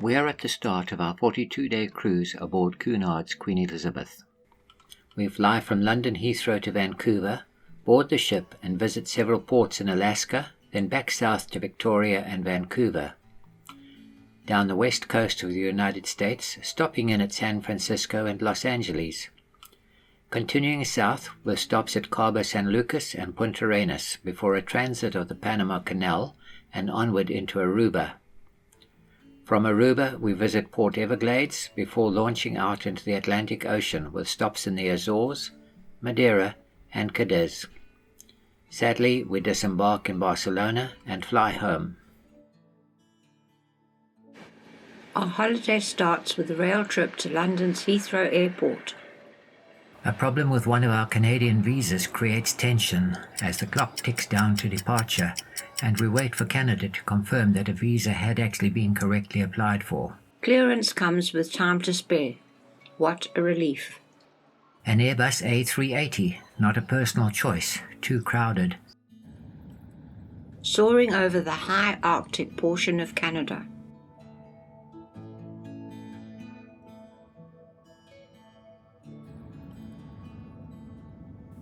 We are at the start of our 42-day cruise aboard Cunard's Queen Elizabeth. We fly from London Heathrow to Vancouver, board the ship and visit several ports in Alaska, then back south to Victoria and Vancouver. Down the west coast of the United States, stopping in at San Francisco and Los Angeles. Continuing south with stops at Cabo San Lucas and Punta Arenas before a transit of the Panama Canal and onward into Aruba. From Aruba, we visit Port Everglades before launching out into the Atlantic Ocean with stops in the Azores, Madeira, and Cadiz. Sadly, we disembark in Barcelona and fly home. Our holiday starts with a rail trip to London's Heathrow Airport. A problem with one of our Canadian visas creates tension as the clock ticks down to departure, and we wait for Canada to confirm that a visa had actually been correctly applied for. Clearance comes with time to spare. What a relief. An Airbus A380, not a personal choice, too crowded. Soaring over the high Arctic portion of Canada.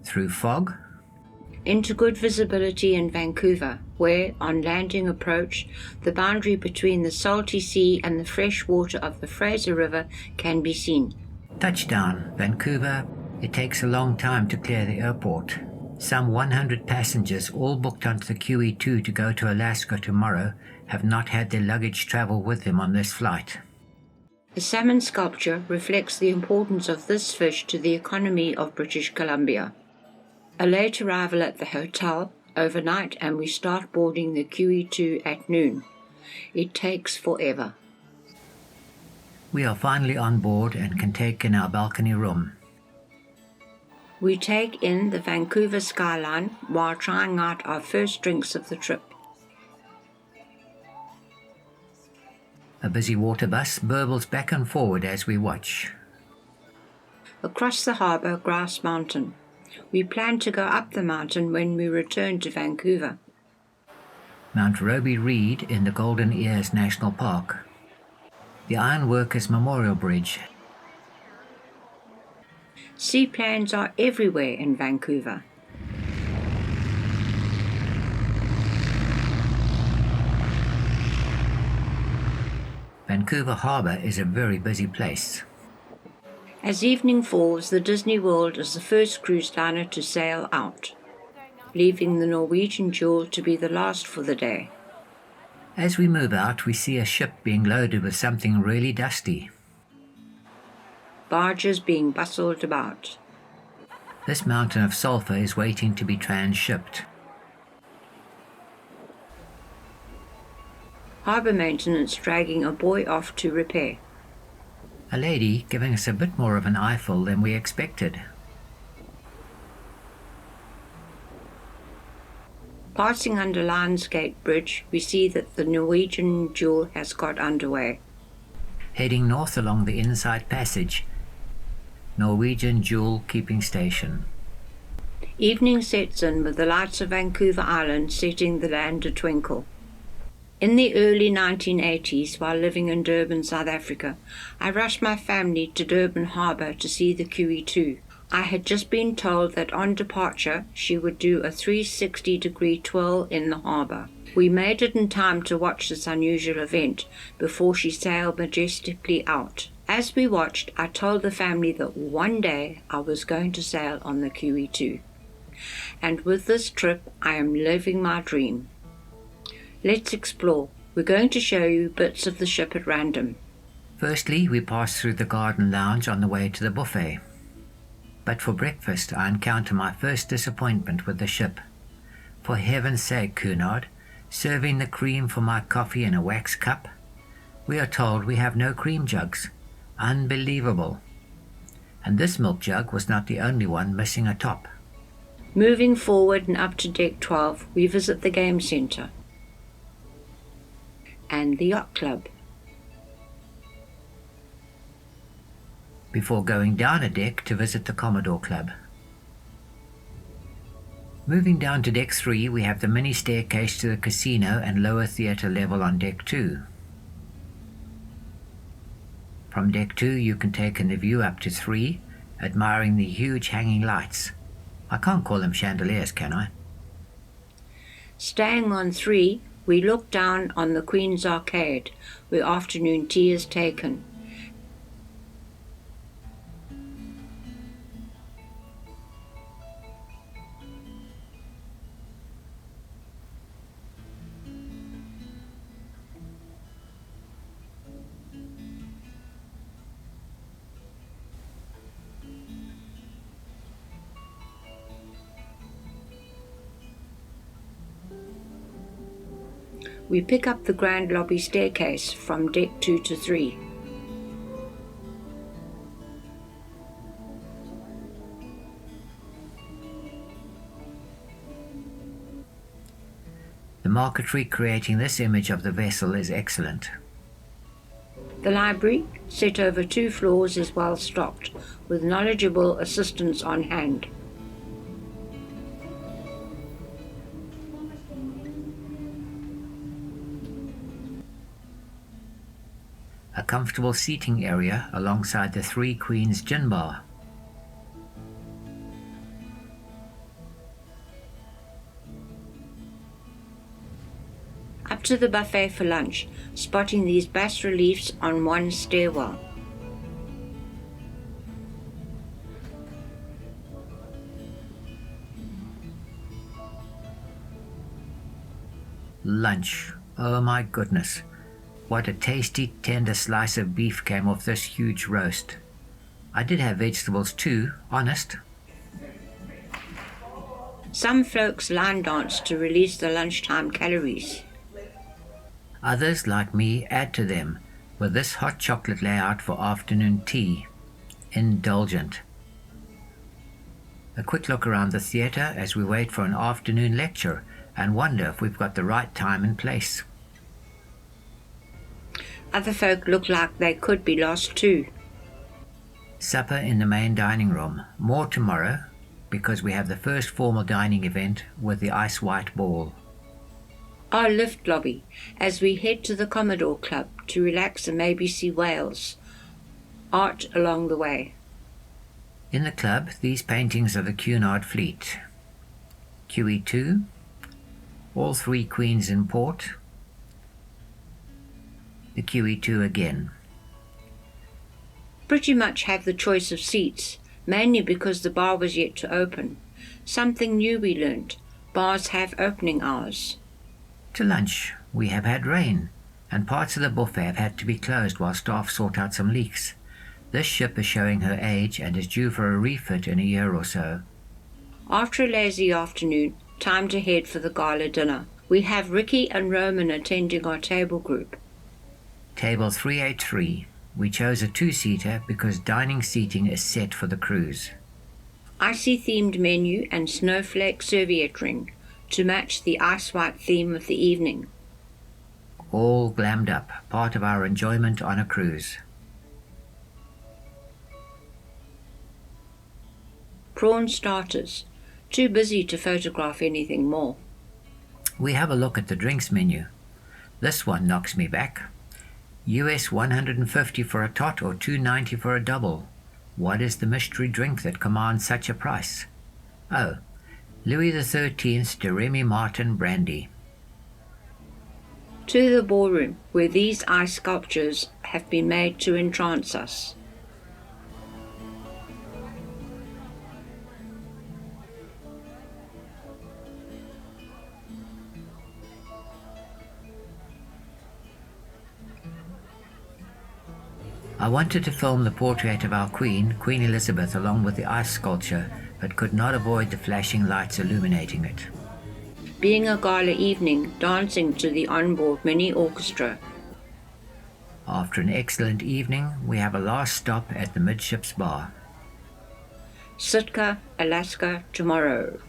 Through fog, into good visibility in Vancouver, where, on landing approach, the boundary between the salty sea and the fresh water of the Fraser River can be seen. Touchdown, Vancouver. It takes a long time to clear the airport. Some 100 passengers, all booked onto the QE2 to go to Alaska tomorrow, have not had their luggage travel with them on this flight. A salmon sculpture reflects the importance of this fish to the economy of British Columbia. A late arrival at the hotel overnight and we start boarding the QE2 at noon. It takes forever. We are finally on board and can take in our balcony room. We take in the Vancouver skyline while trying out our first drinks of the trip. A busy water bus burbles back and forward as we watch. Across the harbour, Grass Mountain. We plan to go up the mountain when we return to Vancouver. Mount Roby Reed in the Golden Ears National Park. The Ironworkers Memorial Bridge. Seaplanes are everywhere in Vancouver. Vancouver Harbour is a very busy place. As evening falls, the Disney World is the first cruise liner to sail out, leaving the Norwegian Jewel to be the last for the day. As we move out, we see a ship being loaded with something really dusty. Barges being bustled about. This mountain of sulphur is waiting to be transshipped. Harbour maintenance dragging a boy off to repair. A lady giving us a bit more of an eyeful than we expected. Passing under Lionsgate Bridge, we see that the Norwegian Jewel has got underway. Heading north along the Inside Passage, Norwegian Jewel keeping station. Evening sets in with the lights of Vancouver Island setting the land a twinkle. In the early 1980s, while living in Durban, South Africa, I rushed my family to Durban Harbour to see the QE2. I had just been told that on departure she would do a 360-degree twirl in the harbour. We made it in time to watch this unusual event before she sailed majestically out. As we watched, I told the family that one day I was going to sail on the QE2. And with this trip, I am living my dream. Let's explore. We're going to show you bits of the ship at random. Firstly, we pass through the garden lounge on the way to the buffet. But for breakfast, I encounter my first disappointment with the ship. For heaven's sake, Cunard, serving the cream for my coffee in a wax cup? We are told we have no cream jugs. Unbelievable. And this milk jug was not the only one missing a top. Moving forward and up to deck 12, we visit the game centre and the yacht club. Before going down a deck to visit the Commodore Club. Moving down to deck 3, we have the mini staircase to the casino and lower theatre level on deck 2. From deck 2 you can take in the view up to 3, admiring the huge hanging lights. I can't call them chandeliers, can I? Staying on 3, we look down on the Queen's Arcade, where afternoon tea is taken. We pick up the grand lobby staircase from deck 2 to 3. The marquetry creating this image of the vessel is excellent. The library, set over 2 floors, is well stocked, with knowledgeable assistants on hand. A comfortable seating area alongside the Three Queens gin bar. Up to the buffet for lunch, spotting these bas reliefs on one stairwell. Lunch. Oh my goodness. What a tasty, tender slice of beef came off this huge roast. I did have vegetables too, honest. Some folks line dance to release the lunchtime calories. Others, like me, add to them, with this hot chocolate layout for afternoon tea. Indulgent. A quick look around the theatre as we wait for an afternoon lecture and wonder if we've got the right time and place. Other folk look like they could be lost too. Supper in the main dining room. More tomorrow, because we have the first formal dining event with the Ice White Ball. Our lift lobby, as we head to the Commodore Club to relax and maybe see whales. Art along the way. In the club, these paintings of the Cunard fleet. QE2, all 3 queens in port. The QE2 again. Pretty much have the choice of seats, mainly because the bar was yet to open. Something new we learnt. Bars have opening hours. To lunch, we have had rain, and parts of the buffet have had to be closed while staff sort out some leaks. This ship is showing her age and is due for a refit in a year or so. After a lazy afternoon, time to head for the gala dinner. We have Ricky and Roman attending our table group. Table 383. We chose a 2-seater because dining seating is set for the cruise. Icy-themed menu and snowflake serviette ring to match the ice-white theme of the evening. All glammed up, part of our enjoyment on a cruise. Prawn starters. Too busy to photograph anything more. We have a look at the drinks menu. This one knocks me back. US $150 for a tot or $2.90 for a double. What is the mystery drink that commands such a price? Oh, Louis XIII's de Remy Martin brandy. To the ballroom, where these ice sculptures have been made to entrance us. I wanted to film the portrait of our Queen, Queen Elizabeth, along with the ice sculpture, but could not avoid the flashing lights illuminating it. Being a gala evening, dancing to the onboard mini orchestra. After an excellent evening, we have a last stop at the Midships Bar. Sitka, Alaska, tomorrow.